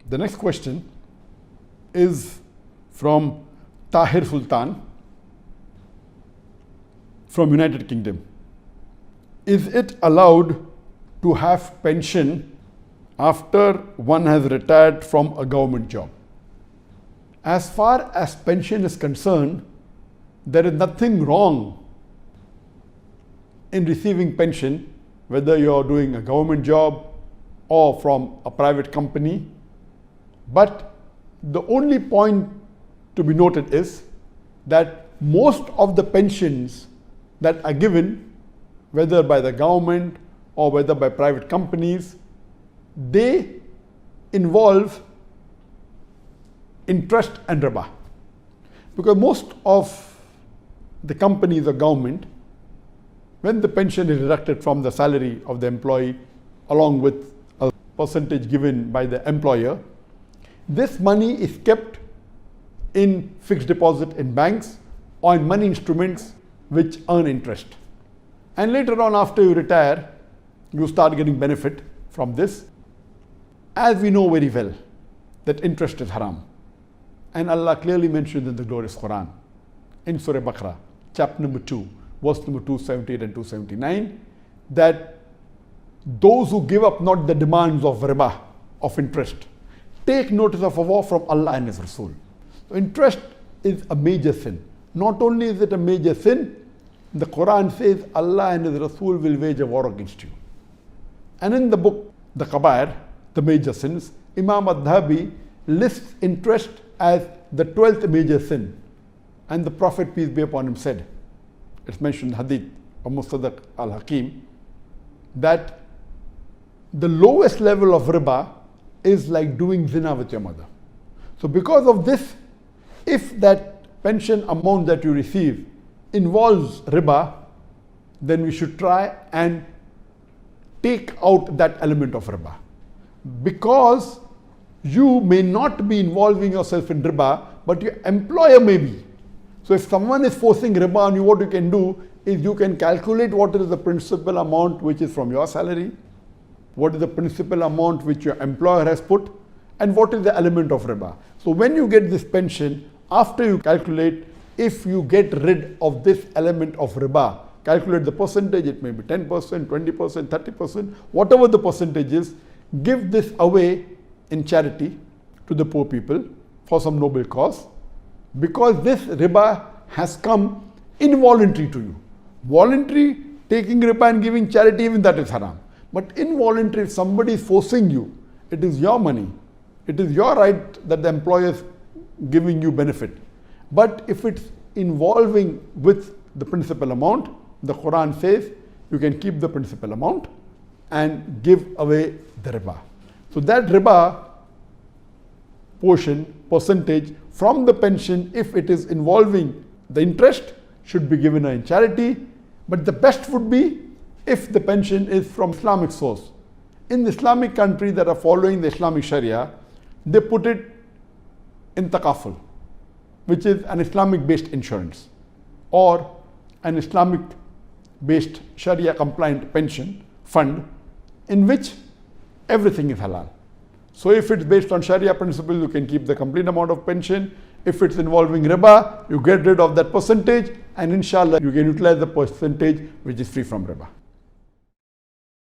The next question is from Tahir Sultan from United Kingdom. Is it allowed to have pension after one has retired from a government job? As far as pension is concerned, there is nothing wrong in receiving pension, whether you are doing a government job or from a private company. But the only point to be noted is that most of the pensions that are given, whether by the government or whether by private companies, they involve interest and riba. Because most of the companies or government, when the pension is deducted from the salary of the employee along with a percentage given by the employer, this money is kept in fixed deposit in banks or in money instruments which earn interest. And later on, after you retire, you start getting benefit from this. As we know very well that interest is haram. And Allah clearly mentioned in the glorious Quran, in Surah Baqarah, chapter number 2, verse number 278 and 279, that those who give up not the demands of riba, of interest, take notice of a war from Allah and His Rasul. So interest is a major sin. Not only is it a major sin, the Quran says Allah and His Rasul will wage a war against you. And in the book, the Kabair, the major sins, Imam Adhabi lists interest as the 12th major sin. And the Prophet, peace be upon him, said, it's mentioned in Hadith of Mustadrak al-Hakim, that the lowest level of riba is like doing zina with your mother. So because of this, if that pension amount that you receive involves riba, then we should try and take out that element of riba. Because you may not be involving yourself in riba, but your employer may be. So if someone is forcing riba on you, what you can do is you can calculate what is the principal amount which is from your salary, what is the principal amount which your employer has put, and what is the element of riba. So when you get this pension, after you calculate, if you get rid of this element of riba, calculate the percentage, it may be 10%, 20%, 30%, whatever the percentage is, give this away in charity to the poor people for some noble cause, because this riba has come involuntary to you. Voluntary, taking riba and giving charity, even that is haram. But involuntary, if somebody is forcing you, it is your money. It is your right that the employer is giving you benefit. But if it's involving with the principal amount, the Quran says you can keep the principal amount and give away the riba. So that riba portion, percentage from the pension, if it is involving the interest, should be given in charity. But the best would be if the pension is from Islamic source. In the Islamic countries that are following the Islamic Sharia, they put it in takaful, which is an Islamic-based insurance or an Islamic-based Sharia-compliant pension fund in which everything is halal. So if it's based on Sharia principles, you can keep the complete amount of pension. If it's involving riba, you get rid of that percentage, and inshallah you can utilize the percentage which is free from riba.